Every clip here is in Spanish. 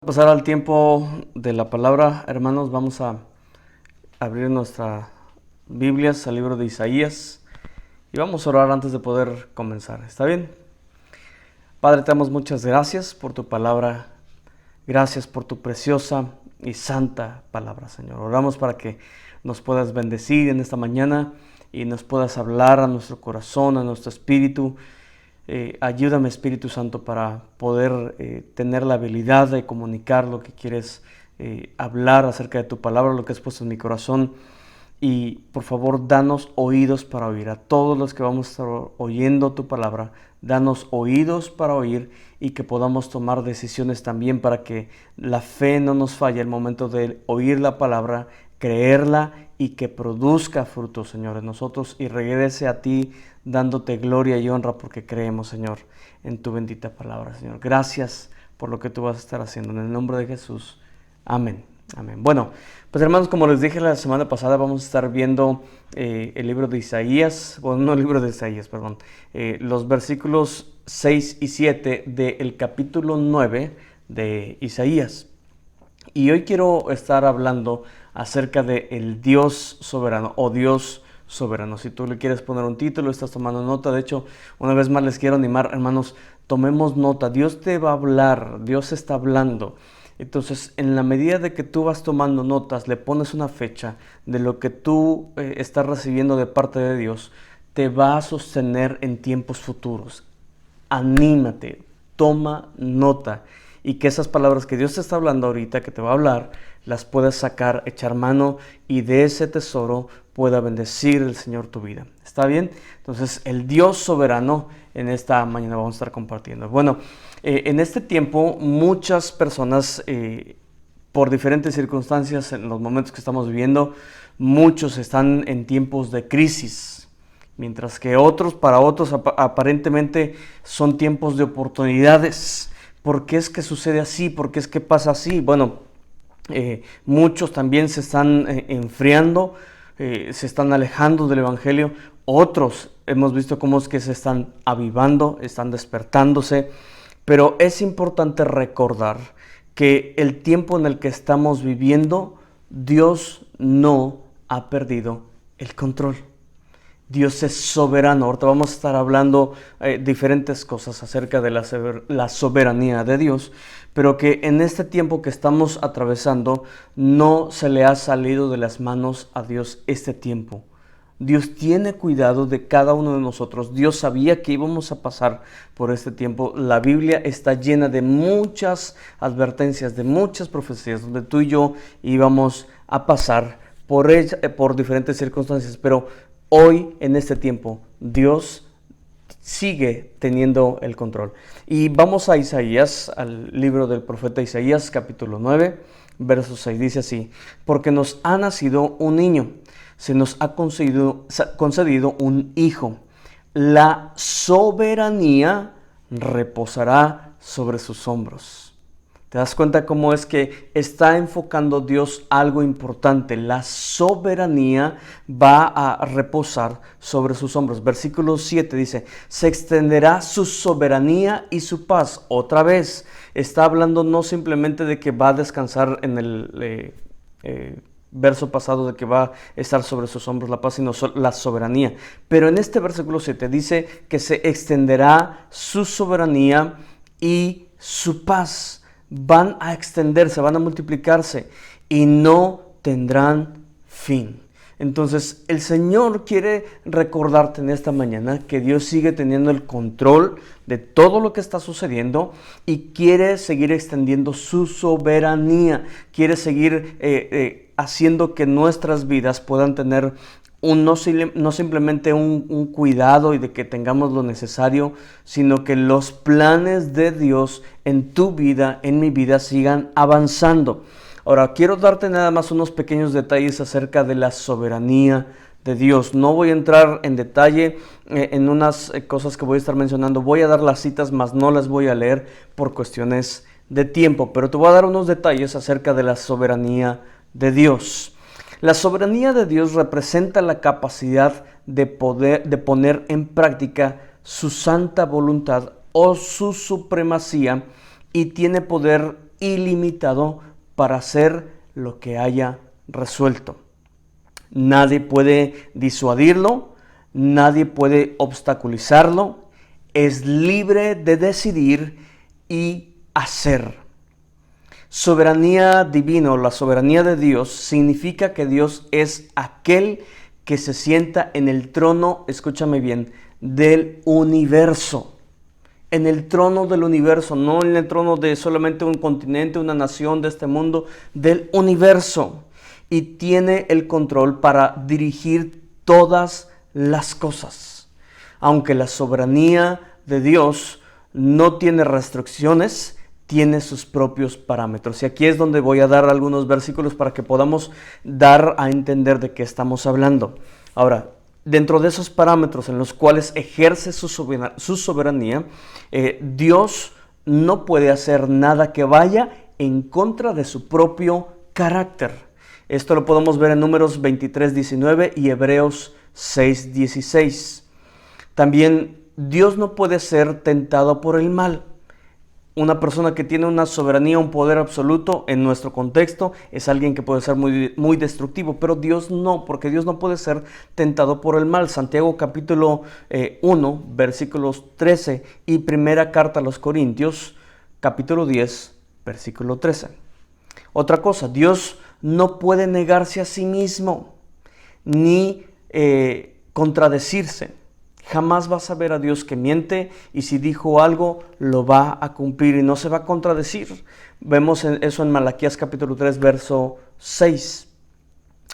Pasar al tiempo de la palabra, hermanos. Vamos a abrir nuestras Biblias al libro de Isaías y vamos a orar antes de poder comenzar. ¿Está bien? Padre, te damos muchas gracias por tu palabra. Gracias por tu preciosa y santa palabra, Señor. Oramos para que nos puedas bendecir en esta mañana y nos puedas hablar a nuestro corazón, a nuestro espíritu. Ayúdame, Espíritu Santo, para poder tener la habilidad de comunicar lo que quieres hablar acerca de tu palabra, lo que has puesto en mi corazón. Y por favor, danos oídos para oír. A todos los que vamos a estar oyendo tu palabra, danos oídos para oír y que podamos tomar decisiones también para que la fe no nos falle al momento de oír la palabra, creerla y que produzca fruto, Señor, en nosotros y regrese a ti dándote gloria y honra porque creemos, Señor, en tu bendita palabra, Señor. Gracias por lo que tú vas a estar haciendo. En el nombre de Jesús. Amén. Amén. Bueno, pues hermanos, como les dije la semana pasada, vamos a estar viendo el libro de Isaías, bueno, no el libro de Isaías, perdón, los versículos 6 y 7 del capítulo 9 de Isaías. Y hoy quiero estar hablando acerca de el Dios soberano o Dios soberano. Si tú le quieres poner un título, estás tomando nota. De hecho, una vez más les quiero animar, hermanos, tomemos nota. Dios te va a hablar, Dios está hablando. Entonces, en la medida de que tú vas tomando notas, le pones una fecha de lo que tú estás recibiendo de parte de Dios, te va a sostener en tiempos futuros. Anímate, toma nota y que esas palabras que Dios te está hablando ahorita, que te va a hablar, las puedas sacar, echar mano y de ese tesoro pueda bendecir el Señor tu vida. ¿Está bien? Entonces, el Dios soberano en esta mañana vamos a estar compartiendo. Bueno, en este tiempo muchas personas, por diferentes circunstancias, en los momentos que estamos viviendo, muchos están en tiempos de crisis, mientras que para otros aparentemente son tiempos de oportunidades. ¿Por qué es que sucede así? ¿Por qué es que pasa así? Bueno, muchos también se están enfriando, se están alejando del Evangelio. Otros hemos visto cómo es que se están avivando, están despertándose. Pero es importante recordar que el tiempo en el que estamos viviendo, Dios no ha perdido el control. Dios es soberano. Ahorita vamos a estar hablando diferentes cosas acerca de la soberanía de Dios, pero que en este tiempo que estamos atravesando no se le ha salido de las manos a Dios este tiempo. Dios tiene cuidado de cada uno de nosotros. Dios sabía que íbamos a pasar por este tiempo. La Biblia está llena de muchas advertencias, de muchas profecías, donde tú y yo íbamos a pasar por diferentes circunstancias, pero hoy, en este tiempo, Dios sigue teniendo el control. Y vamos a Isaías, al libro del profeta Isaías, capítulo 9, verso 6. Dice así: porque nos ha nacido un niño, se nos ha concedido un hijo. La soberanía reposará sobre sus hombros. ¿Te das cuenta cómo es que está enfocando Dios algo importante? La soberanía va a reposar sobre sus hombros. Versículo 7 dice: se extenderá su soberanía y su paz. Otra vez, está hablando no simplemente de que va a descansar en el verso pasado, de que va a estar sobre sus hombros la paz, sino la soberanía. Pero en este versículo 7 dice que se extenderá su soberanía y su paz. Van a extenderse, van a multiplicarse y no tendrán fin. Entonces, el Señor quiere recordarte en esta mañana que Dios sigue teniendo el control de todo lo que está sucediendo y quiere seguir extendiendo su soberanía. Quiere seguir haciendo que nuestras vidas puedan tener no simplemente un cuidado y de que tengamos lo necesario, sino que los planes de Dios en tu vida, en mi vida, sigan avanzando. Ahora, quiero darte nada más unos pequeños detalles acerca de la soberanía de Dios. No voy a entrar en detalle en unas cosas que voy a estar mencionando. Voy a dar las citas, mas no las voy a leer por cuestiones de tiempo. Pero te voy a dar unos detalles acerca de la soberanía de Dios. La soberanía de Dios representa la capacidad de poner en práctica su santa voluntad o su supremacía, y tiene poder ilimitado para hacer lo que haya resuelto. Nadie puede disuadirlo, nadie puede obstaculizarlo, es libre de decidir y hacer. Soberanía divina o la soberanía de Dios significa que Dios es aquel que se sienta en el trono, escúchame bien, del universo. En el trono del universo, no en el trono de solamente un continente, una nación de este mundo, del universo. Y tiene el control para dirigir todas las cosas. Aunque la soberanía de Dios no tiene restricciones, tiene sus propios parámetros. Y aquí es donde voy a dar algunos versículos para que podamos dar a entender de qué estamos hablando. Ahora, dentro de esos parámetros en los cuales ejerce su soberanía, Dios no puede hacer nada que vaya en contra de su propio carácter. Esto lo podemos ver en Números 23:19 y Hebreos 6:16. También Dios no puede ser tentado por el mal. Una persona que tiene una soberanía, un poder absoluto, en nuestro contexto, es alguien que puede ser muy destructivo, pero Dios no, porque Dios no puede ser tentado por el mal. Santiago capítulo 1, versículos 13 y primera carta a los Corintios, capítulo 10, versículo 13. Otra cosa, Dios no puede negarse a sí mismo, ni contradecirse. Jamás vas a ver a Dios que miente, y si dijo algo, lo va a cumplir y no se va a contradecir. Vemos eso en Malaquías capítulo 3, verso 6.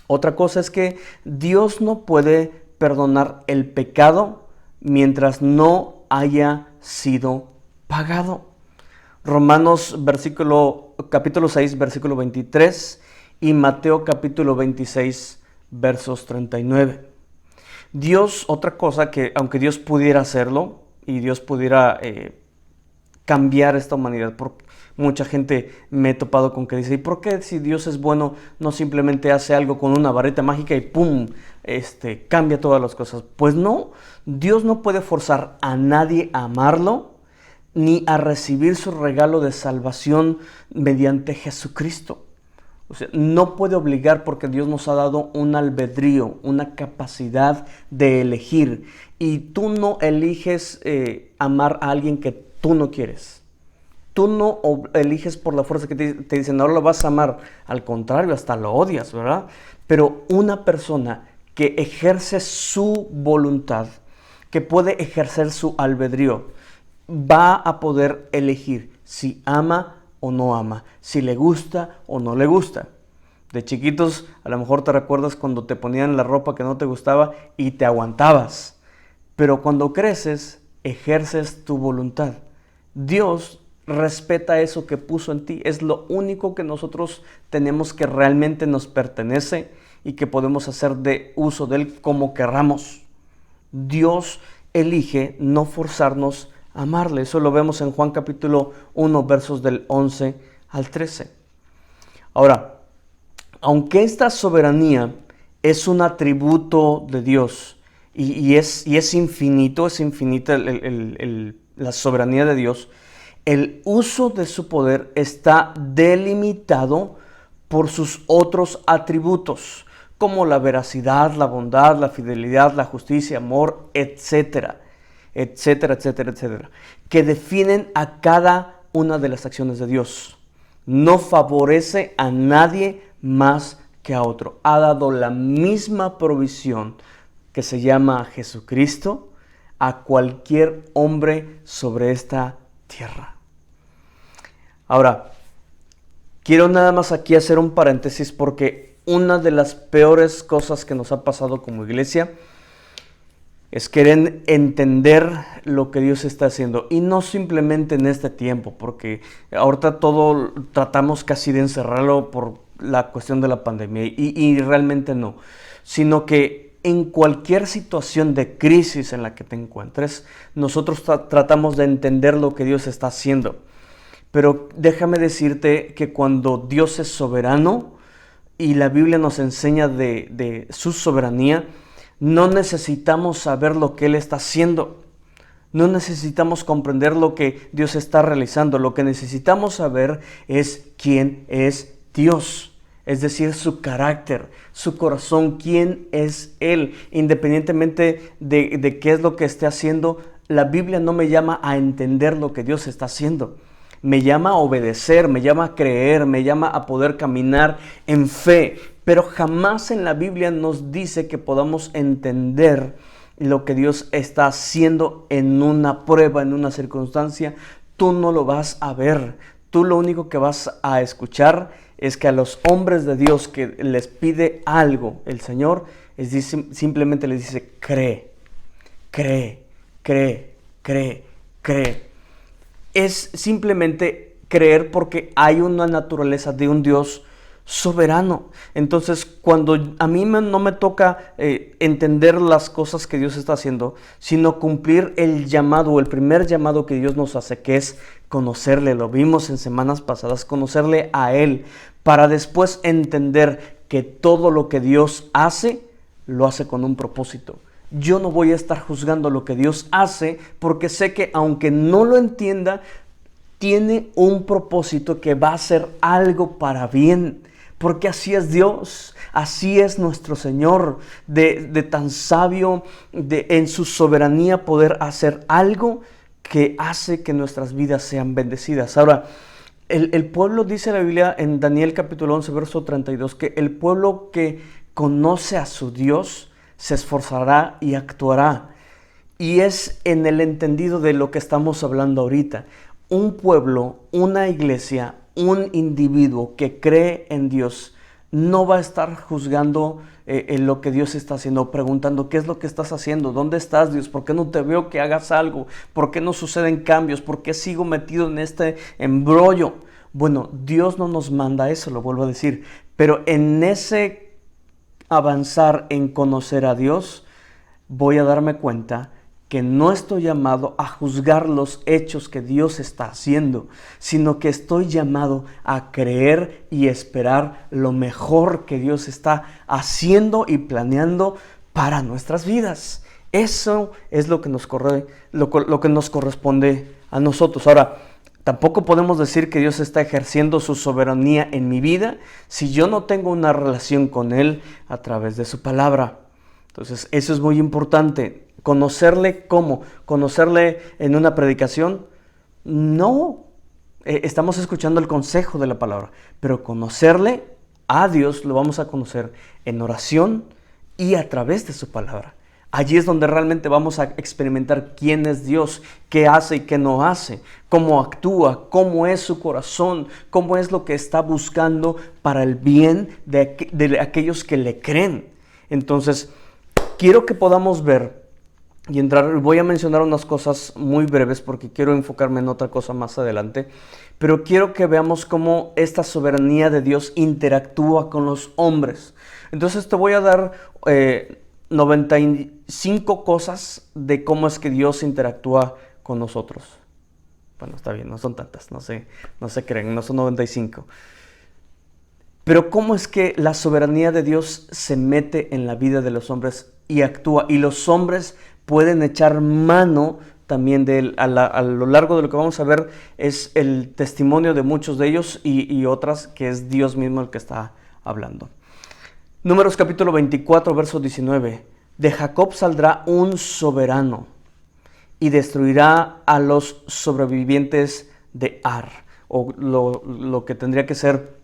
Otra cosa es que Dios no puede perdonar el pecado mientras no haya sido pagado. Romanos capítulo 6, versículo 23 y Mateo capítulo 26, versos 39. Dios, otra cosa que aunque Dios pudiera hacerlo y Dios pudiera cambiar esta humanidad, porque mucha gente me he topado con que dice, ¿y por qué si Dios es bueno no simplemente hace algo con una varita mágica y ¡pum! Cambia todas las cosas? Pues no, Dios no puede forzar a nadie a amarlo ni a recibir su regalo de salvación mediante Jesucristo. O sea, no puede obligar, porque Dios nos ha dado un albedrío, una capacidad de elegir. Y tú no eliges amar a alguien que tú no quieres. Tú no eliges por la fuerza que te dicen, ahora lo vas a amar. Al contrario, hasta lo odias, ¿verdad? Pero una persona que ejerce su voluntad, que puede ejercer su albedrío, va a poder elegir si ama o no ama, si le gusta o no le gusta. De chiquitos, a lo mejor te recuerdas cuando te ponían la ropa que no te gustaba y te aguantabas. Pero cuando creces, ejerces tu voluntad. Dios respeta eso que puso en ti. Es lo único que nosotros tenemos, que realmente nos pertenece y que podemos hacer de uso de él como querramos. Dios elige no forzarnos a amarle. Eso lo vemos en Juan capítulo 1, versos del 11 al 13. Ahora, aunque esta soberanía es un atributo de Dios y es infinita la soberanía de Dios, el uso de su poder está delimitado por sus otros atributos, como la veracidad, la bondad, la fidelidad, la justicia, amor, etcétera, etcétera, etcétera, etcétera, que definen a cada una de las acciones de Dios. No favorece a nadie más que a otro. Ha dado la misma provisión, que se llama Jesucristo, a cualquier hombre sobre esta tierra. Ahora, quiero nada más aquí hacer un paréntesis, porque una de las peores cosas que nos ha pasado como iglesia es querer entender lo que Dios está haciendo, y no simplemente en este tiempo, porque ahorita todo tratamos casi de encerrarlo por la cuestión de la pandemia, y realmente no, sino que en cualquier situación de crisis en la que te encuentres, nosotros tratamos de entender lo que Dios está haciendo. Pero déjame decirte que cuando Dios es soberano y la Biblia nos enseña de su soberanía, no necesitamos saber lo que Él está haciendo. No necesitamos comprender lo que Dios está realizando. Lo que necesitamos saber es quién es Dios. Es decir, su carácter, su corazón, quién es Él. Independientemente de qué es lo que esté haciendo, la Biblia no me llama a entender lo que Dios está haciendo. Me llama a obedecer, me llama a creer, me llama a poder caminar en fe. Pero jamás en la Biblia nos dice que podamos entender lo que Dios está haciendo en una prueba, en una circunstancia. Tú no lo vas a ver. Tú lo único que vas a escuchar es que a los hombres de Dios que les pide algo el Señor, simplemente les dice: cree, cree, cree, cree, cree. Es simplemente creer porque hay una naturaleza de un Dios soberano. Entonces, cuando a mí no me toca entender las cosas que Dios está haciendo, sino cumplir el llamado, el primer llamado que Dios nos hace, que es conocerle. Lo vimos en semanas pasadas, conocerle a Él, para después entender que todo lo que Dios hace, lo hace con un propósito. Yo no voy a estar juzgando lo que Dios hace, porque sé que aunque no lo entienda, tiene un propósito que va a ser algo para bien. Porque así es Dios, así es nuestro Señor, de tan sabio en su soberanía poder hacer algo que hace que nuestras vidas sean bendecidas. Ahora, el pueblo, dice la Biblia en Daniel capítulo 11, verso 32, que el pueblo que conoce a su Dios se esforzará y actuará. Y es en el entendido de lo que estamos hablando ahorita. Un pueblo, una iglesia, un individuo que cree en Dios no va a estar juzgando en lo que Dios está haciendo, preguntando: ¿qué es lo que estás haciendo? ¿Dónde estás, Dios? ¿Por qué no te veo que hagas algo? ¿Por qué no suceden cambios? ¿Por qué sigo metido en este embrollo? Bueno, Dios no nos manda eso, lo vuelvo a decir, pero en ese avanzar en conocer a Dios, voy a darme cuenta que no estoy llamado a juzgar los hechos que Dios está haciendo, sino que estoy llamado a creer y esperar lo mejor que Dios está haciendo y planeando para nuestras vidas. Eso es lo que nos corresponde a nosotros. Ahora, tampoco podemos decir que Dios está ejerciendo su soberanía en mi vida si yo no tengo una relación con Él a través de su palabra. Entonces, eso es muy importante. ¿Conocerle cómo? ¿Conocerle en una predicación? No. Estamos escuchando el consejo de la palabra, pero conocerle a Dios lo vamos a conocer en oración y a través de su palabra. Allí es donde realmente vamos a experimentar quién es Dios, qué hace y qué no hace, cómo actúa, cómo es su corazón, cómo es lo que está buscando para el bien de aquellos que le creen. Entonces, quiero que podamos ver y entrar. Voy a mencionar unas cosas muy breves porque quiero enfocarme en otra cosa más adelante, pero quiero que veamos cómo esta soberanía de Dios interactúa con los hombres. Entonces te voy a dar 95 cosas de cómo es que Dios interactúa con nosotros. Bueno, está bien, no son tantas, no se creen, no son 95. Pero cómo es que la soberanía de Dios se mete en la vida de los hombres y actúa, y los hombres pueden echar mano también de él. A lo largo de lo que vamos a ver es el testimonio de muchos de ellos y otras que es Dios mismo el que está hablando. Números capítulo 24, verso 19. De Jacob saldrá un soberano y destruirá a los sobrevivientes de Ar, o lo que tendría que ser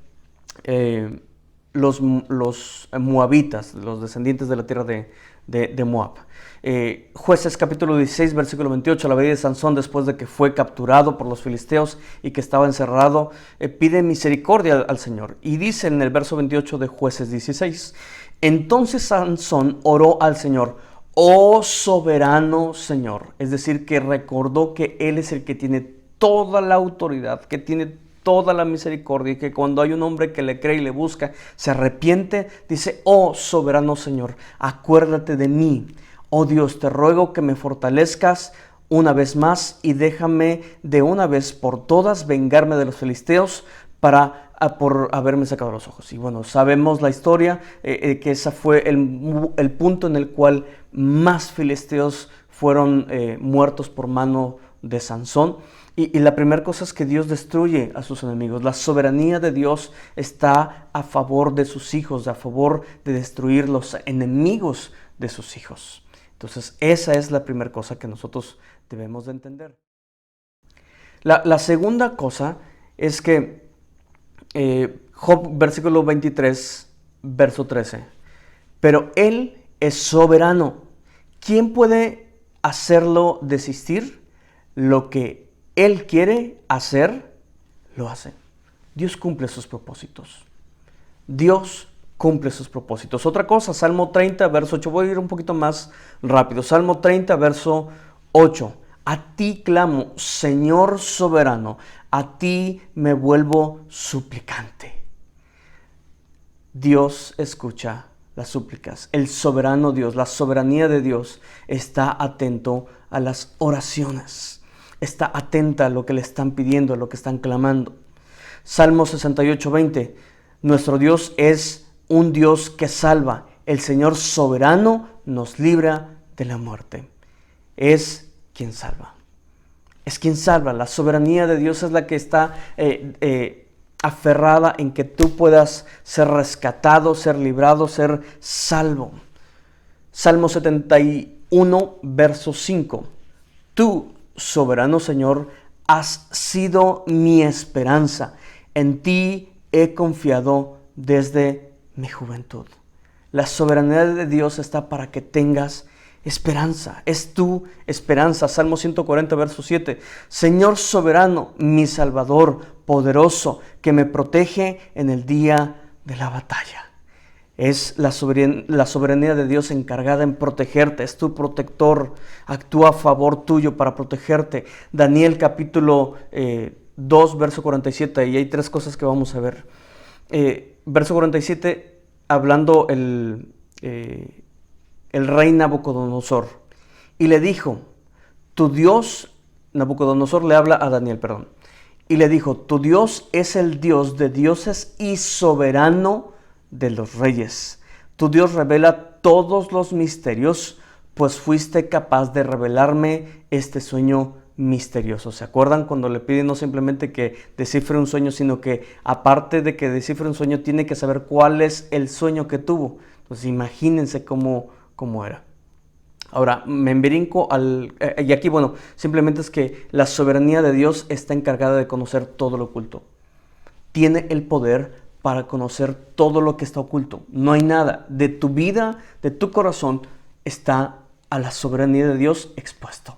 los moabitas, los descendientes de la tierra de Moab. Jueces capítulo 16, versículo 28, la vida de Sansón después de que fue capturado por los filisteos y que estaba encerrado, pide misericordia al Señor. Y dice en el verso 28 de Jueces 16, entonces Sansón oró al Señor: oh soberano Señor. Es decir, que recordó que Él es el que tiene toda la autoridad, que tiene toda la misericordia, y que cuando hay un hombre que le cree y le busca, se arrepiente, dice: oh soberano Señor, acuérdate de mí. Oh Dios, te ruego que me fortalezcas una vez más y déjame de una vez por todas vengarme de los filisteos por haberme sacado los ojos. Y bueno, sabemos la historia, que ese fue el punto en el cual más filisteos fueron muertos por mano de Sansón. Y la primera cosa es que Dios destruye a sus enemigos. La soberanía de Dios está a favor de sus hijos, a favor de destruir los enemigos de sus hijos. Entonces, esa es la primera cosa que nosotros debemos de entender. La segunda cosa es que Job, versículo 23, verso 13. Pero Él es soberano. ¿Quién puede hacerlo desistir? Lo que Él quiere hacer, lo hace. Dios cumple sus propósitos. Dios cumple sus propósitos. Otra cosa, Salmo 30, verso 8. Voy a ir un poquito más rápido. Salmo 30, verso 8. A ti clamo, Señor soberano, a ti me vuelvo suplicante. Dios escucha las súplicas. El soberano Dios, la soberanía de Dios está atento a las oraciones. Está atenta a lo que le están pidiendo, a lo que están clamando. Salmo 68, 20. Nuestro Dios es un Dios que salva. El Señor soberano nos libra de la muerte. Es quien salva. Es quien salva. La soberanía de Dios es la que está aferrada en que tú puedas ser rescatado, ser librado, ser salvo. Salmo 71, verso 5. Tú, soberano Señor, has sido mi esperanza. En ti he confiado desde mi juventud. La soberanía de Dios está para que tengas esperanza. Es tu esperanza. Salmo 140, verso 7. Señor soberano, mi Salvador, poderoso, que me protege en el día de la batalla. Es la soberanía de Dios encargada en protegerte. Es tu protector. Actúa a favor tuyo para protegerte. Daniel capítulo 2, verso 47. Y hay tres cosas que vamos a ver. Verso 47, hablando el rey Nabucodonosor. Y le dijo, tu Dios, Nabucodonosor le habla a Daniel, perdón. Y le dijo, tu Dios es el Dios de dioses y soberano de los reyes. Tu Dios revela todos los misterios, pues fuiste capaz de revelarme este sueño misterioso. ¿Se acuerdan cuando le piden no simplemente que descifre un sueño, sino que aparte de que descifre un sueño, tiene que saber cuál es el sueño que tuvo? Entonces imagínense cómo era. Ahora, me brinco y aquí, bueno, simplemente es que la soberanía de Dios está encargada de conocer todo lo oculto. Tiene el poder para conocer todo lo que está oculto. No hay nada de tu vida, de tu corazón, está a la soberanía de Dios expuesto.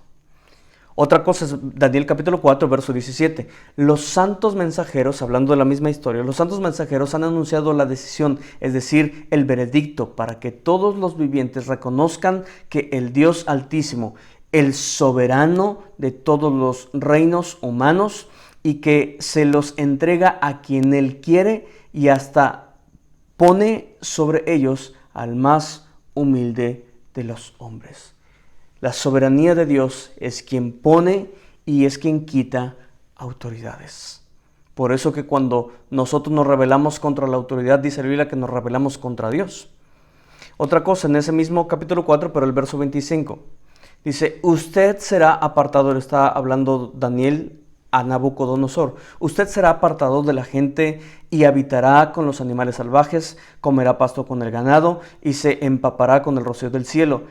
Otra cosa es Daniel capítulo 4, verso 17. Los santos mensajeros, hablando de la misma historia, los santos mensajeros han anunciado la decisión, es decir, el veredicto, para que todos los vivientes reconozcan que el Dios Altísimo, el soberano de todos los reinos humanos, y que se los entrega a quien Él quiere y hasta pone sobre ellos al más humilde de los hombres. La soberanía de Dios es quien pone y es quien quita autoridades. Por eso que cuando nosotros nos rebelamos contra la autoridad, dice la Biblia que nos rebelamos contra Dios. Otra cosa, en ese mismo capítulo 4, pero el verso 25, dice, usted será apartado, le está hablando Daniel a Nabucodonosor. Usted será apartado de la gente y habitará con los animales salvajes, comerá pasto con el ganado y se empapará con el rocío del cielo.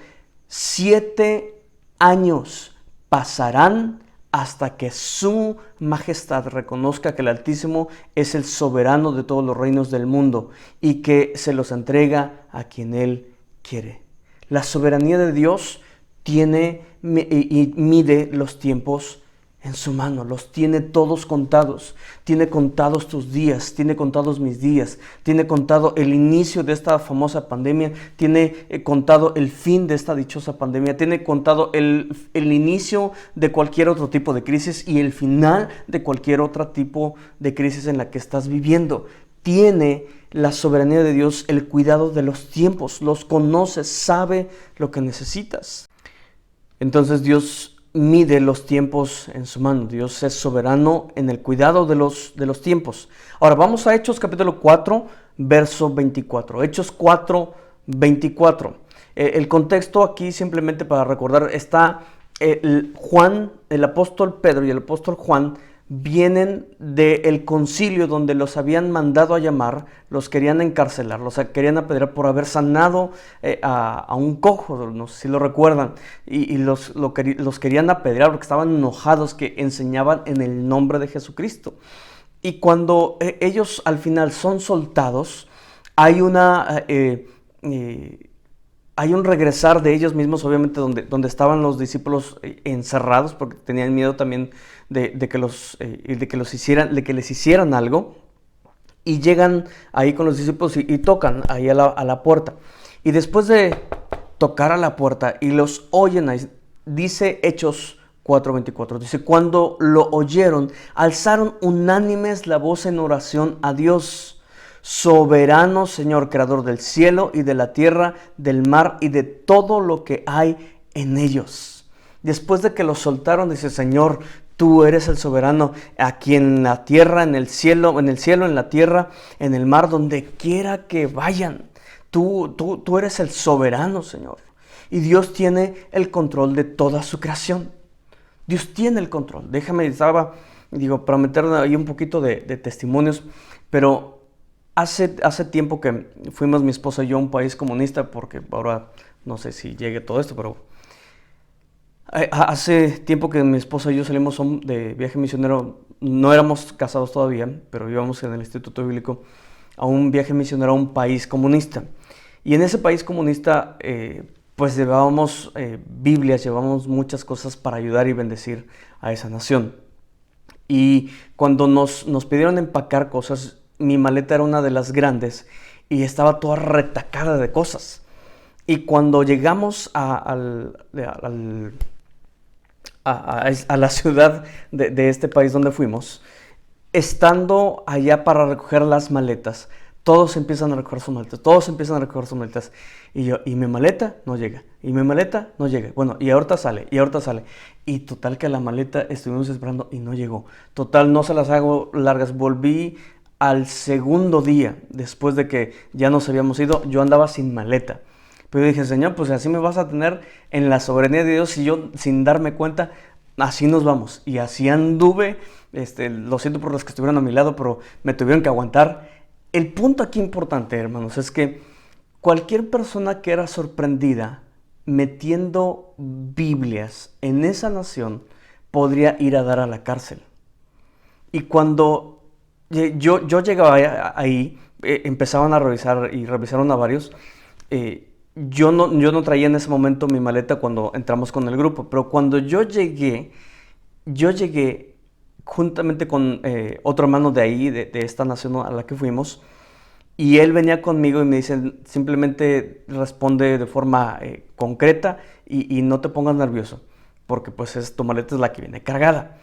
7 años pasarán hasta que su majestad reconozca que el Altísimo es el soberano de todos los reinos del mundo y que se los entrega a quien Él quiere. La soberanía de Dios tiene y mide los tiempos en su mano, los tiene todos contados. Tiene contados tus días, tiene contados mis días, tiene contado el inicio de esta famosa pandemia, tiene contado el fin de esta dichosa pandemia, tiene contado el inicio de cualquier otro tipo de crisis y el final de cualquier otro tipo de crisis en la que estás viviendo. Tiene la soberanía de Dios el cuidado de los tiempos, los conoce, sabe lo que necesitas. Entonces Dios mide los tiempos en su mano. Dios es soberano en el cuidado de los tiempos. Ahora vamos a Hechos capítulo 4, verso 24. Hechos 4, 24. El contexto aquí, simplemente para recordar, está Juan, el apóstol Pedro y el apóstol Juan vienen del concilio donde los habían mandado a llamar, los querían encarcelar, los querían apedrear por haber sanado a un cojo, no sé si lo recuerdan, y los querían apedrear porque estaban enojados que enseñaban en el nombre de Jesucristo. Y cuando ellos al final son soltados, hay hay un regresar de ellos mismos, obviamente, donde estaban los discípulos encerrados, porque tenían miedo también de que les hicieran algo. Y llegan ahí con los discípulos y tocan ahí a la puerta. Y después de tocar a la puerta y los oyen, dice Hechos 4:24, dice: cuando lo oyeron, alzaron unánimes la voz en oración a Dios. Soberano Señor, creador del cielo y de la tierra, del mar y de todo lo que hay en ellos. Después de que los soltaron, dice: Señor, tú eres el soberano, aquí en la tierra, en el cielo, en la tierra, en el mar, donde quiera que vayan. Tú eres el soberano, Señor. Y Dios tiene el control de toda su creación. Dios tiene el control. Déjame, para meter ahí un poquito de testimonios, pero hace tiempo que fuimos mi esposa y yo a un país comunista, porque ahora no sé si llegue todo esto, pero hace tiempo que mi esposa y yo salimos de viaje misionero. No éramos casados todavía, pero íbamos en el Instituto Bíblico a un viaje misionero a un país comunista. Y en ese país comunista pues llevábamos Biblias, llevábamos muchas cosas para ayudar y bendecir a esa nación. Y cuando nos pidieron empacar cosas, mi maleta era una de las grandes y estaba toda retacada de cosas. Y cuando llegamos a la ciudad de este país donde fuimos, estando allá para recoger las maletas, todos empiezan a recoger sus maletas, y mi maleta no llega, bueno, y ahorita sale, y total que a la maleta estuvimos esperando y no llegó. Total, no se las hago largas, volví al segundo día, después de que ya nos habíamos ido. Yo andaba sin maleta, pero yo dije: Señor, pues así me vas a tener en la soberanía de Dios, y yo sin darme cuenta, así nos vamos. Y así anduve. Lo siento por los que estuvieron a mi lado, pero me tuvieron que aguantar. El punto aquí importante, hermanos, es que cualquier persona que era sorprendida metiendo Biblias en esa nación podría ir a dar a la cárcel. Y cuando yo llegaba ahí, empezaban a revisar y revisaron a varios. Yo no traía en ese momento mi maleta cuando entramos con el grupo, pero cuando yo llegué juntamente con otro hermano de ahí, de esta nación a la que fuimos, y él venía conmigo y me dice: simplemente responde de forma concreta y no te pongas nervioso, porque pues tu maleta es la que viene cargada.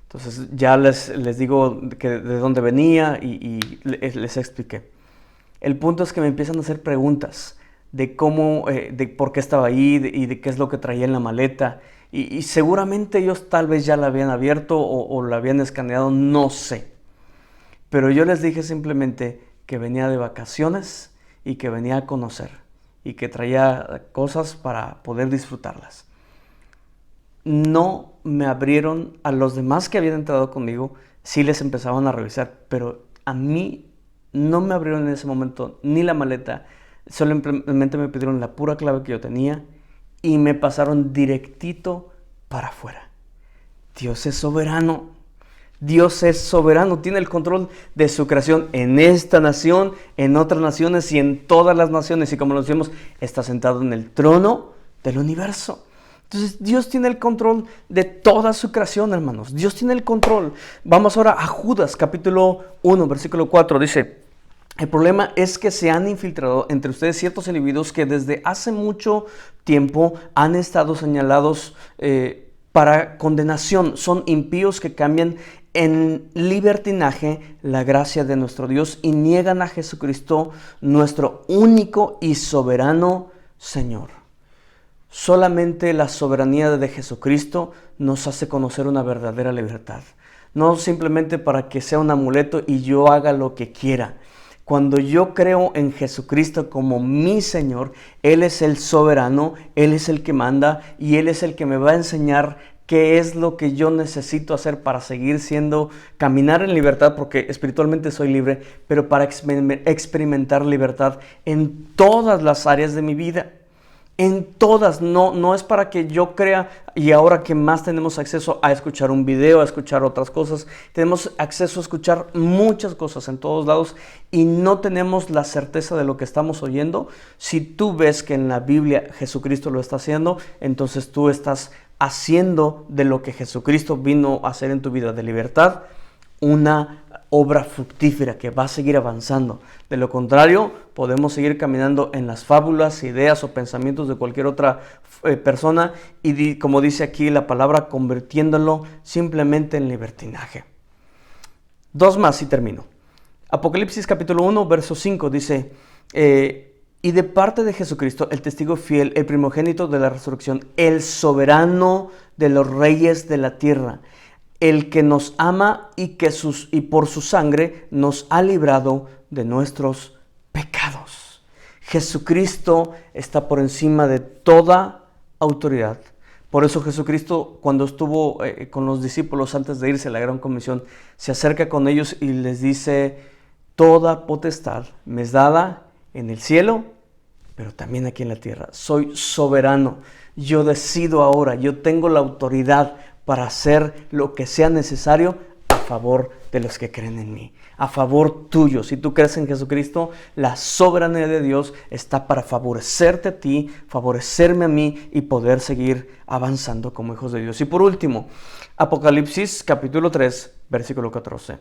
Entonces ya les digo de dónde venía y les expliqué. El punto es que me empiezan a hacer preguntas de cómo, de por qué estaba ahí y de qué es lo que traía en la maleta. Y seguramente ellos tal vez ya la habían abierto o la habían escaneado, no sé. Pero yo les dije simplemente que venía de vacaciones y que venía a conocer y que traía cosas para poder disfrutarlas. No me abrieron. A los demás que habían entrado conmigo sí les empezaban a revisar, pero a mí no me abrieron en ese momento ni la maleta. Solamente me pidieron la pura clave que yo tenía y me pasaron directito para afuera. Dios es soberano. Dios es soberano, tiene el control de su creación en esta nación, en otras naciones y en todas las naciones. Y como lo decimos, está sentado en el trono del universo. Entonces Dios tiene el control de toda su creación, hermanos. Dios tiene el control. Vamos ahora a Judas, capítulo 1, versículo 4. Dice: el problema es que se han infiltrado entre ustedes ciertos individuos que desde hace mucho tiempo han estado señalados para condenación. Son impíos que cambian en libertinaje la gracia de nuestro Dios y niegan a Jesucristo, nuestro único y soberano Señor. Solamente la soberanía de Jesucristo nos hace conocer una verdadera libertad. No simplemente para que sea un amuleto y yo haga lo que quiera. Cuando yo creo en Jesucristo como mi Señor, Él es el soberano, Él es el que manda y Él es el que me va a enseñar qué es lo que yo necesito hacer para seguir caminar en libertad, porque espiritualmente soy libre, pero para experimentar libertad en todas las áreas de mi vida. En todas, no es para que yo crea, y ahora que más tenemos acceso a escuchar un video, a escuchar otras cosas, tenemos acceso a escuchar muchas cosas en todos lados y no tenemos la certeza de lo que estamos oyendo. Si tú ves que en la Biblia Jesucristo lo está haciendo, entonces tú estás haciendo de lo que Jesucristo vino a hacer en tu vida de libertad una obra fructífera que va a seguir avanzando. De lo contrario, podemos seguir caminando en las fábulas, ideas o pensamientos de cualquier otra persona y como dice aquí la palabra, convirtiéndolo simplemente en libertinaje. Dos más y termino. Apocalipsis capítulo 1, verso 5 dice, y de parte de Jesucristo, el testigo fiel, el primogénito de la resurrección, el soberano de los reyes de la tierra, el que nos ama y por su sangre nos ha librado de nuestros pecados. Jesucristo está por encima de toda autoridad. Por eso Jesucristo, cuando estuvo con los discípulos antes de irse a la gran comisión, se acerca con ellos y les dice, toda potestad me es dada en el cielo, pero también aquí en la tierra. Soy soberano. Yo decido ahora, yo tengo la autoridad para hacer lo que sea necesario a favor de los que creen en mí, a favor tuyo. Si tú crees en Jesucristo, la soberanía de Dios está para favorecerte a ti, favorecerme a mí y poder seguir avanzando como hijos de Dios. Y por último, Apocalipsis capítulo 3, versículo 14.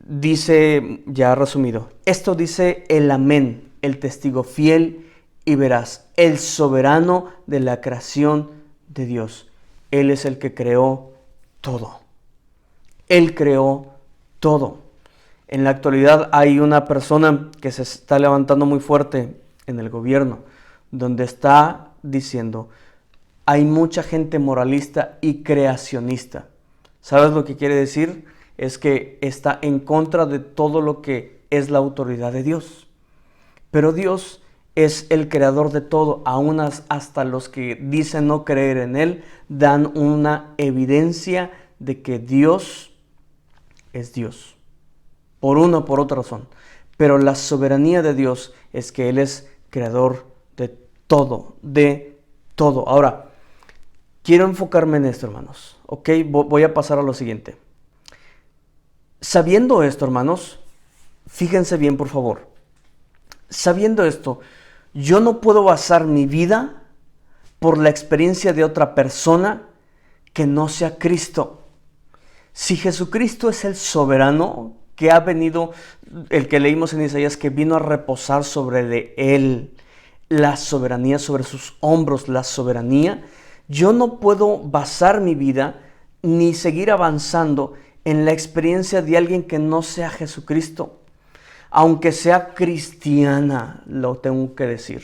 Dice, ya resumido, esto dice el amén, el testigo fiel y veraz, el soberano de la creación de Dios. Él es el que creó todo. Él creó todo. En la actualidad hay una persona que se está levantando muy fuerte en el gobierno, donde está diciendo, hay mucha gente moralista y creacionista. ¿Sabes lo que quiere decir? Es que está en contra de todo lo que es la autoridad de Dios. Pero Dios es el creador de todo, aún hasta los que dicen no creer en Él, dan una evidencia de que Dios es Dios, por una o por otra razón. Pero la soberanía de Dios es que Él es creador de todo, de todo. Ahora, quiero enfocarme en esto, hermanos, ¿ok? Voy a pasar a lo siguiente. Sabiendo esto, hermanos, fíjense bien, por favor. Sabiendo esto, yo no puedo basar mi vida por la experiencia de otra persona que no sea Cristo. Si Jesucristo es el soberano que ha venido, el que leímos en Isaías, que vino a reposar sobre de Él, la soberanía sobre sus hombros, la soberanía, yo no puedo basar mi vida ni seguir avanzando en la experiencia de alguien que no sea Jesucristo. Aunque sea cristiana, lo tengo que decir.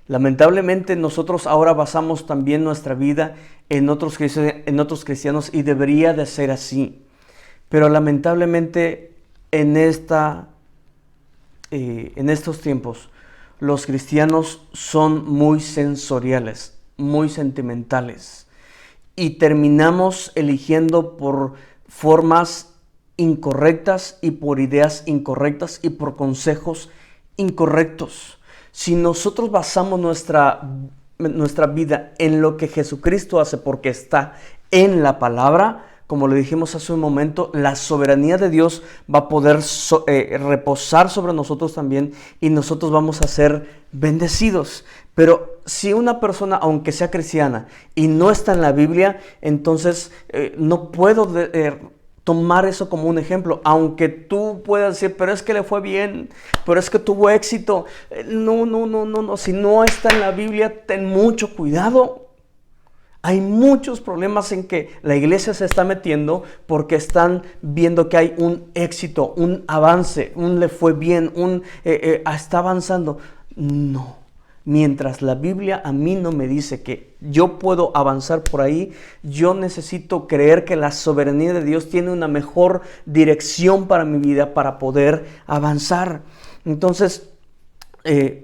Lamentablemente nosotros ahora basamos también nuestra vida en otros cristianos y debería de ser así. Pero lamentablemente en estos tiempos los cristianos son muy sensoriales, muy sentimentales y terminamos eligiendo por formas incorrectas y por ideas incorrectas y por consejos incorrectos. Si nosotros basamos nuestra vida en lo que Jesucristo hace porque está en la palabra, como le dijimos hace un momento, la soberanía de Dios va a poder reposar sobre nosotros también y nosotros vamos a ser bendecidos. Pero si una persona, aunque sea cristiana y no está en la Biblia, entonces no puedo tomar eso como un ejemplo, aunque tú puedas decir, pero es que le fue bien, pero es que tuvo éxito. No, si no está en la Biblia, ten mucho cuidado. Hay muchos problemas en que la iglesia se está metiendo porque están viendo que hay un éxito, un avance, un le fue bien, está avanzando. No, Mientras la Biblia a mí no me dice que yo puedo avanzar por ahí, yo necesito creer que la soberanía de Dios tiene una mejor dirección para mi vida para poder avanzar. Entonces,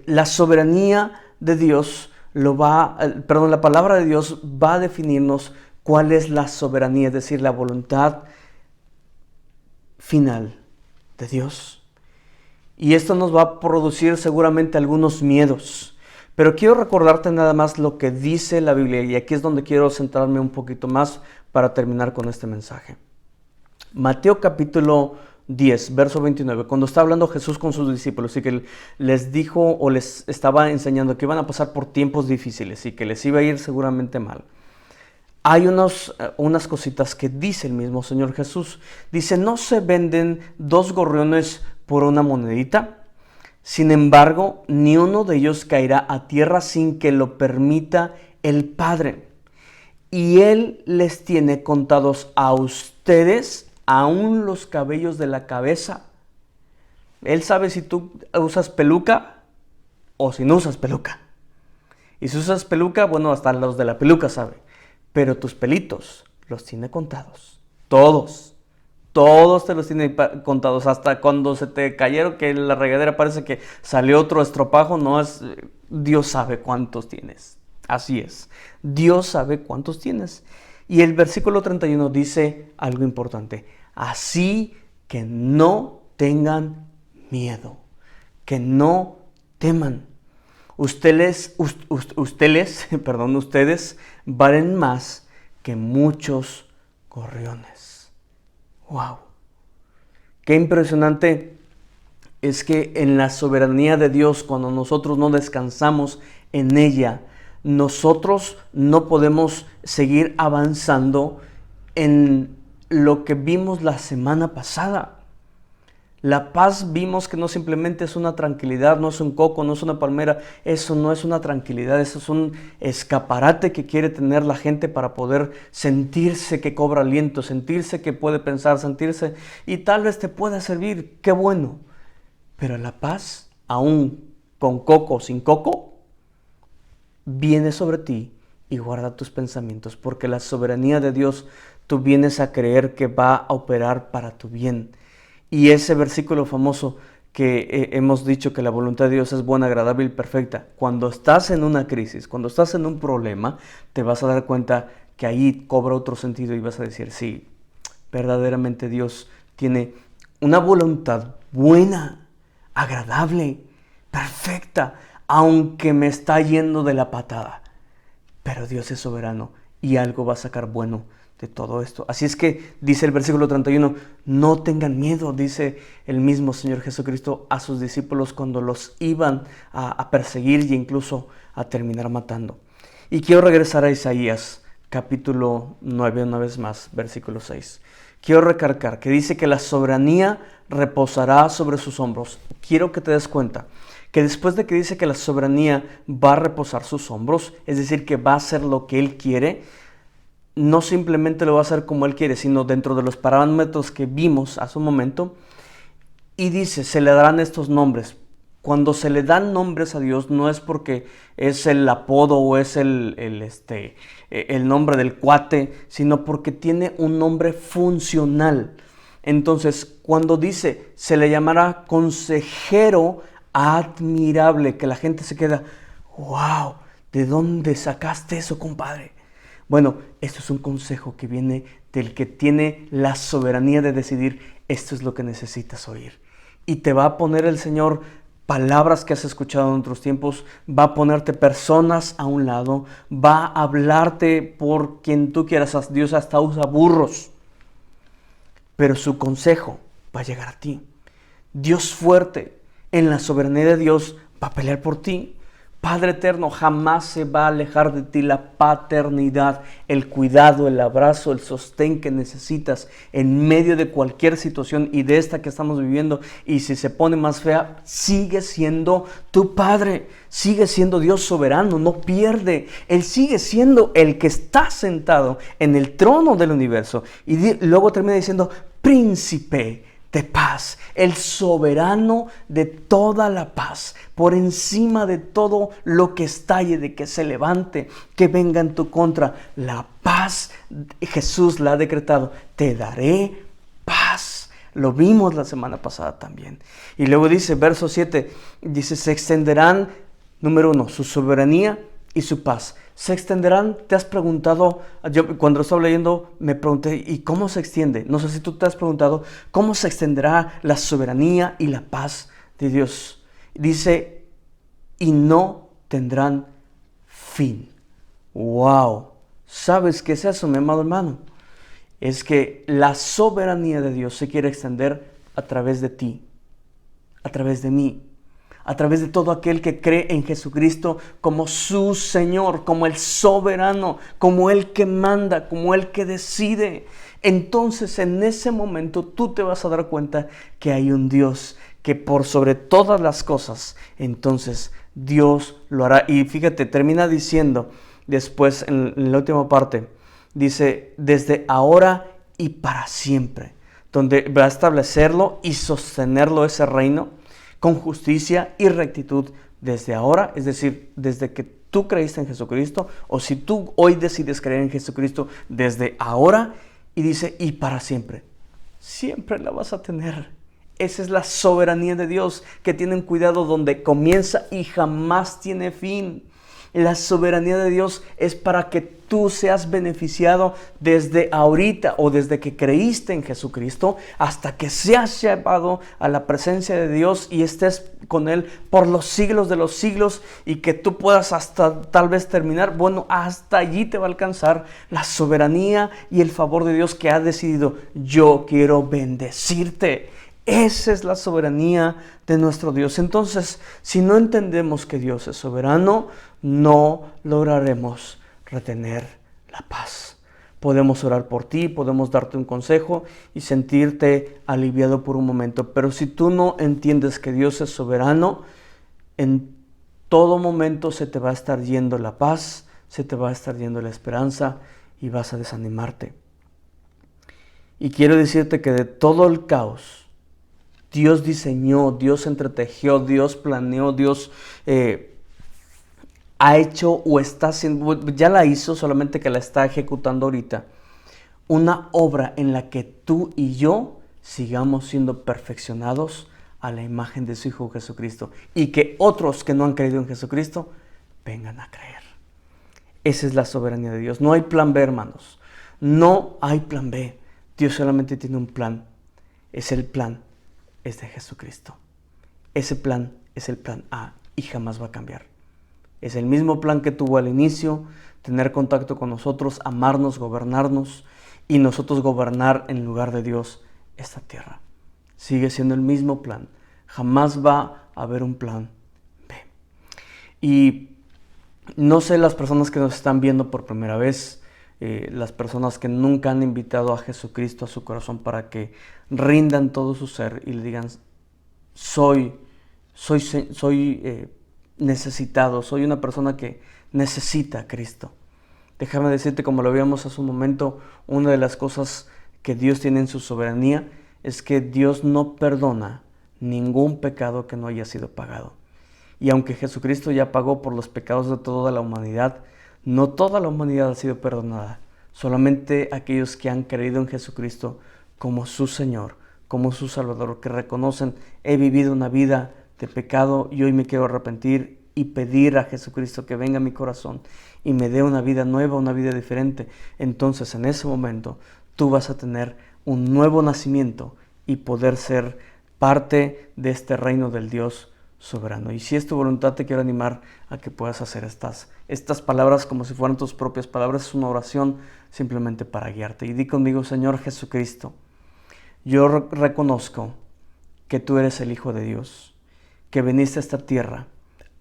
la soberanía de Dios la palabra de Dios va a definirnos cuál es la soberanía, es decir, la voluntad final de Dios. Y esto nos va a producir seguramente algunos miedos. Pero quiero recordarte nada más lo que dice la Biblia, y aquí es donde quiero centrarme un poquito más para terminar con este mensaje. Mateo capítulo 10, verso 29, cuando está hablando Jesús con sus discípulos y que les dijo o les estaba enseñando que iban a pasar por tiempos difíciles y que les iba a ir seguramente mal. Hay unas cositas que dice el mismo Señor Jesús. Dice, no se venden 2 gorriones por una monedita. Sin embargo, ni uno de ellos caerá a tierra sin que lo permita el Padre. Y Él les tiene contados a ustedes aún los cabellos de la cabeza. Él sabe si tú usas peluca o si no usas peluca. Y si usas peluca, bueno, hasta los de la peluca sabe. Pero tus pelitos los tiene contados. Todos te los tiene contados. Hasta cuando se te cayeron, que en la regadera parece que salió otro estropajo. No es, Dios sabe cuántos tienes. Así es. Dios sabe cuántos tienes. Y el versículo 31 dice algo importante. Así que no tengan miedo, que no teman. Ustedes valen más que muchos gorriones. ¡Wow! Qué impresionante es que en la soberanía de Dios, cuando nosotros no descansamos en ella, nosotros no podemos seguir avanzando en lo que vimos la semana pasada. La paz vimos que no simplemente es una tranquilidad, no es un coco, no es una palmera, eso no es una tranquilidad, eso es un escaparate que quiere tener la gente para poder sentirse que cobra aliento, sentirse que puede pensar, sentirse, y tal vez te pueda servir, qué bueno. Pero la paz, aún con coco o sin coco, viene sobre ti y guarda tus pensamientos, porque la soberanía de Dios tú vienes a creer que va a operar para tu bien. Y ese versículo famoso que hemos dicho que la voluntad de Dios es buena, agradable y perfecta, cuando estás en una crisis, cuando estás en un problema, te vas a dar cuenta que ahí cobra otro sentido y vas a decir, sí, verdaderamente Dios tiene una voluntad buena, agradable, perfecta, aunque me está yendo de la patada. Pero Dios es soberano y algo va a sacar bueno de todo esto. Así es que dice el versículo 31, no tengan miedo, dice el mismo Señor Jesucristo a sus discípulos cuando los iban a perseguir e incluso a terminar matando. Y quiero regresar a Isaías capítulo 9 una vez más, versículo 6. Quiero recalcar que dice que la soberanía reposará sobre sus hombros. Quiero que te des cuenta que después de que dice que la soberanía va a reposar sus hombros, es decir, que va a hacer lo que Él quiere, no simplemente lo va a hacer como Él quiere, sino dentro de los parámetros que vimos hace un momento. Y dice, se le darán estos nombres. Cuando se le dan nombres a Dios, no es porque es el apodo o es el nombre del cuate, sino porque tiene un nombre funcional. Entonces, cuando dice, se le llamará consejero admirable, que la gente se queda, wow, ¿de dónde sacaste eso, compadre? Bueno, esto es un consejo que viene del que tiene la soberanía de decidir, esto es lo que necesitas oír. Y te va a poner el Señor palabras que has escuchado en otros tiempos, va a ponerte personas a un lado, va a hablarte por quien tú quieras. Dios hasta usa burros, pero su consejo va a llegar a ti. Dios fuerte, en la soberanía de Dios, va a pelear por ti. Padre eterno, jamás se va a alejar de ti la paternidad, el cuidado, el abrazo, el sostén que necesitas en medio de cualquier situación y de esta que estamos viviendo. Y si se pone más fea, sigue siendo tu Padre, sigue siendo Dios soberano, no pierde. Él sigue siendo el que está sentado en el trono del universo. Y luego termina diciendo, príncipe de paz, el soberano de toda la paz, por encima de todo lo que estalle, de que se levante, que venga en tu contra. La paz, Jesús la ha decretado, te daré paz. Lo vimos la semana pasada también. Y luego dice, verso 7, dice, se extenderán, número 1, su soberanía y su paz. Se extenderán, te has preguntado, yo cuando estaba leyendo me pregunté, ¿y cómo se extiende? No sé si tú te has preguntado, ¿cómo se extenderá la soberanía y la paz de Dios? Dice, y no tendrán fin. ¡Wow! ¿Sabes qué es eso, mi amado hermano? Es que la soberanía de Dios se quiere extender a través de ti, a través de mí, a través de todo aquel que cree en Jesucristo como su Señor, como el soberano, como el que manda, como el que decide. Entonces, en ese momento tú te vas a dar cuenta que hay un Dios que por sobre todas las cosas, entonces Dios lo hará. Y fíjate, termina diciendo después en la última parte, dice, desde ahora y para siempre, donde va a establecerlo y sostenerlo ese reino con justicia y rectitud desde ahora, es decir, desde que tú creíste en Jesucristo, o si tú hoy decides creer en Jesucristo, desde ahora, y dice, y para siempre. Siempre la vas a tener. Esa es la soberanía de Dios, que tiene un cuidado donde comienza y jamás tiene fin. La soberanía de Dios es para que tú seas beneficiado desde ahorita o desde que creíste en Jesucristo hasta que seas llevado a la presencia de Dios y estés con Él por los siglos de los siglos y que tú puedas hasta tal vez terminar. Bueno, hasta allí te va a alcanzar la soberanía y el favor de Dios que ha decidido, yo quiero bendecirte. Esa es la soberanía de nuestro Dios. Entonces, si no entendemos que Dios es soberano, no lograremos retener la paz. Podemos orar por ti, podemos darte un consejo y sentirte aliviado por un momento. Pero si tú no entiendes que Dios es soberano, en todo momento se te va a estar yendo la paz, se te va a estar yendo la esperanza y vas a desanimarte. Y quiero decirte que de todo el caos, Dios diseñó, Dios entretejió, Dios planeó, Dios ha hecho o está haciendo, ya la hizo, solamente que la está ejecutando ahorita. Una obra en la que tú y yo sigamos siendo perfeccionados a la imagen de su Hijo Jesucristo. Y que otros que no han creído en Jesucristo vengan a creer. Esa es la soberanía de Dios. No hay plan B, hermanos. No hay plan B. Dios solamente tiene un plan. El plan es de Jesucristo. Ese plan es el plan A y jamás va a cambiar. Es el mismo plan que tuvo al inicio, tener contacto con nosotros, amarnos, gobernarnos y nosotros gobernar en lugar de Dios esta tierra. Sigue siendo el mismo plan. Jamás va a haber un plan B. Y no sé, las personas que nos están viendo por primera vez, las personas que nunca han invitado a Jesucristo a su corazón para que rindan todo su ser y le digan, soy necesitado, soy una persona que necesita a Cristo. Déjame decirte, como lo vimos hace un momento, una de las cosas que Dios tiene en su soberanía es que Dios no perdona ningún pecado que no haya sido pagado. Y aunque Jesucristo ya pagó por los pecados de toda la humanidad, no toda la humanidad ha sido perdonada. Solamente aquellos que han creído en Jesucristo como su Señor, como su Salvador, que reconocen, he vivido una vida de pecado y hoy me quiero arrepentir y pedir a Jesucristo que venga a mi corazón y me dé una vida nueva, una vida diferente. Entonces, en ese momento, tú vas a tener un nuevo nacimiento y poder ser parte de este reino del Dios soberano. Y si es tu voluntad, te quiero animar a que puedas hacer estas palabras como si fueran tus propias palabras. Es una oración simplemente para guiarte. Y di conmigo, Señor Jesucristo, yo reconozco que tú eres el Hijo de Dios, que viniste a esta tierra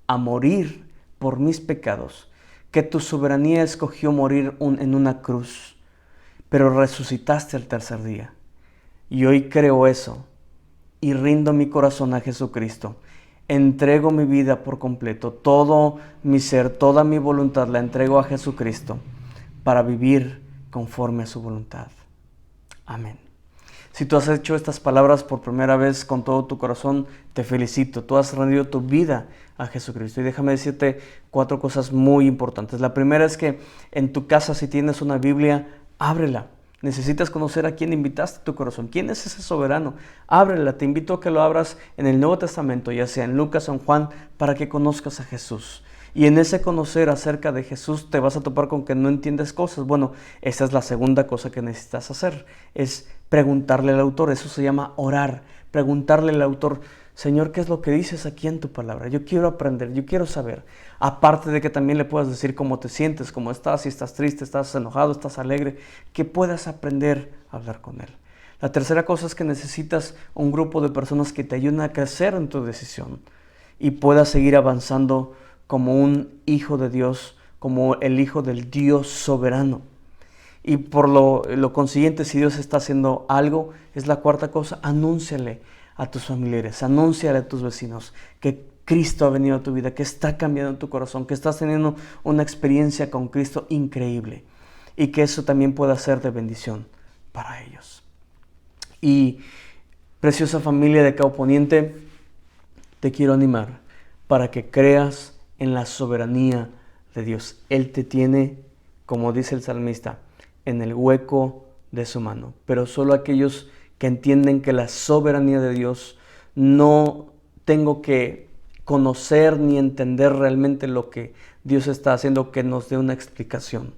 a morir por mis pecados, que tu soberanía escogió morir en una cruz, pero resucitaste al tercer día. Y hoy creo eso y rindo mi corazón a Jesucristo. Entrego mi vida por completo, todo mi ser, toda mi voluntad la entrego a Jesucristo para vivir conforme a su voluntad. Amén. Si tú has hecho estas palabras por primera vez con todo tu corazón, te felicito. Tú has rendido tu vida a Jesucristo. Y déjame decirte 4 cosas muy importantes. La primera es que en tu casa, si tienes una Biblia, ábrela. Necesitas conocer a quién invitaste a tu corazón. ¿Quién es ese soberano? Ábrela. Te invito a que lo abras en el Nuevo Testamento, ya sea en Lucas o en Juan, para que conozcas a Jesús. Y en ese conocer acerca de Jesús te vas a topar con que no entiendes cosas. Bueno, esa es la segunda cosa que necesitas hacer, es preguntarle al autor. Eso se llama orar. Preguntarle al autor: Señor, ¿qué es lo que dices aquí en tu palabra? Yo quiero aprender, yo quiero saber. Aparte de que también le puedas decir cómo te sientes, cómo estás, si estás triste, estás enojado, estás alegre, que puedas aprender a hablar con él. La tercera cosa es que necesitas un grupo de personas que te ayuden a crecer en tu decisión y puedas seguir avanzando como un hijo de Dios, como el hijo del Dios soberano. Y por lo consiguiente, si Dios está haciendo algo, es la cuarta cosa: anúnciale a tus familiares, anúnciale a tus vecinos que Cristo ha venido a tu vida, que está cambiando tu corazón, que estás teniendo una experiencia con Cristo increíble y que eso también pueda ser de bendición para ellos. Y preciosa familia de Cabo Poniente, te quiero animar para que creas en la soberanía de Dios. Él te tiene, como dice el salmista, en el hueco de su mano. Pero solo aquellos que entienden que la soberanía de Dios, no tengo que conocer ni entender realmente lo que Dios está haciendo, que nos dé una explicación,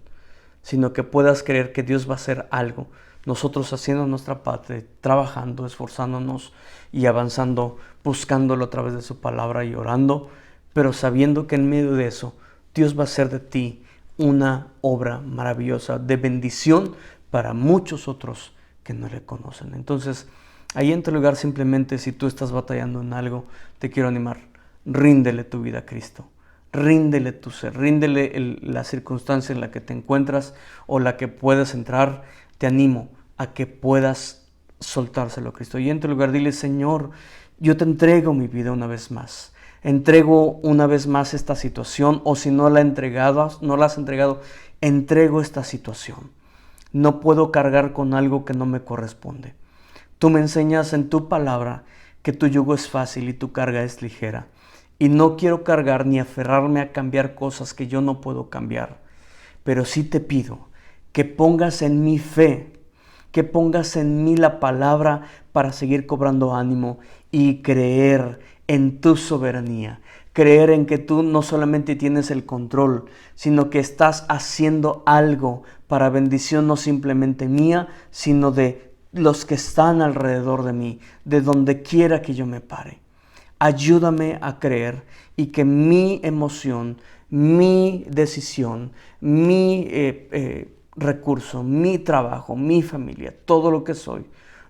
sino que puedas creer que Dios va a hacer algo. Nosotros haciendo nuestra parte, trabajando, esforzándonos y avanzando, buscándolo a través de su palabra y orando, pero sabiendo que en medio de eso Dios va a hacer de ti una obra maravillosa de bendición para muchos otros que no le conocen. Entonces, ahí en tu lugar, simplemente, si tú estás batallando en algo, te quiero animar: ríndele tu vida a Cristo, ríndele tu ser, ríndele la circunstancia en la que te encuentras o la que puedas entrar. Te animo a que puedas soltárselo a Cristo. Y en tu lugar dile: Señor, yo te entrego mi vida una vez más. Entrego una vez más esta situación, o si no la has entregado, entrego esta situación. No puedo cargar con algo que no me corresponde. Tú me enseñas en tu palabra que tu yugo es fácil y tu carga es ligera. Y no quiero cargar ni aferrarme a cambiar cosas que yo no puedo cambiar. Pero sí te pido que pongas en mí fe, que pongas en mí la palabra para seguir cobrando ánimo y creer en tu soberanía. Creer en que tú no solamente tienes el control, sino que estás haciendo algo para bendición no simplemente mía, sino de los que están alrededor de mí, de donde quiera que yo me pare. Ayúdame a creer y que mi emoción, mi decisión, mi recurso, mi trabajo, mi familia, todo lo que soy,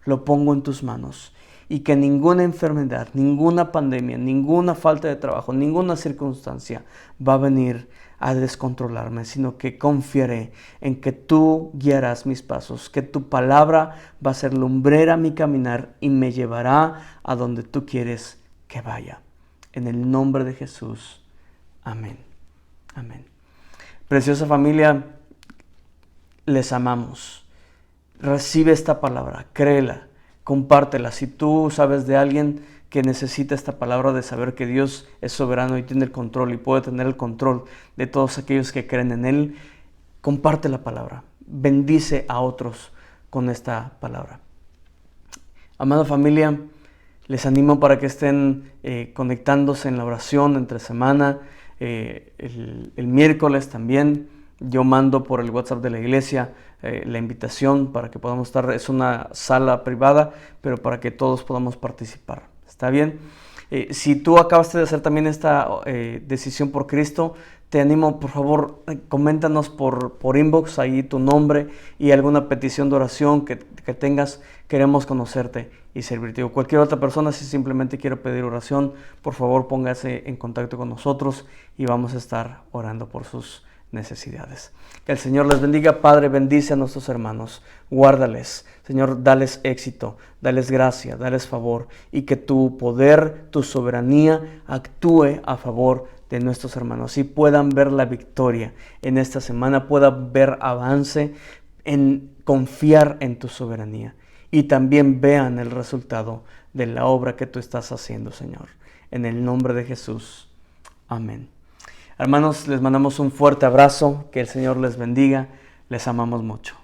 lo pongo en tus manos. Y que ninguna enfermedad, ninguna pandemia, ninguna falta de trabajo, ninguna circunstancia va a venir a descontrolarme, sino que confiaré en que tú guiarás mis pasos, que tu palabra va a ser lumbrera a mi caminar y me llevará a donde tú quieres que vaya. En el nombre de Jesús. Amén. Amén. Preciosa familia, les amamos. Recibe esta palabra, créela, compártela. Si tú sabes de alguien que necesita esta palabra de saber que Dios es soberano y tiene el control y puede tener el control de todos aquellos que creen en Él, comparte la palabra. Bendice a otros con esta palabra. Amada familia, les animo para que estén conectándose en la oración entre semana. El miércoles también yo mando por el WhatsApp de la iglesia la invitación para que podamos estar. Es una sala privada, pero para que todos podamos participar. ¿Está bien? Si tú acabaste de hacer también esta decisión por Cristo, te animo, por favor, coméntanos por inbox ahí tu nombre y alguna petición de oración que tengas. Queremos conocerte y servirte. O cualquier otra persona, si simplemente quiere pedir oración, por favor póngase en contacto con nosotros y vamos a estar orando por sus necesidades. Que el Señor les bendiga. Padre, bendice a nuestros hermanos, guárdales. Señor, dales éxito, dales gracia, dales favor y que tu poder, tu soberanía actúe a favor de nuestros hermanos y puedan ver la victoria en esta semana, puedan ver avance en confiar en tu soberanía y también vean el resultado de la obra que tú estás haciendo, Señor. En el nombre de Jesús. Amén. Hermanos, les mandamos un fuerte abrazo. Que el Señor les bendiga. Les amamos mucho.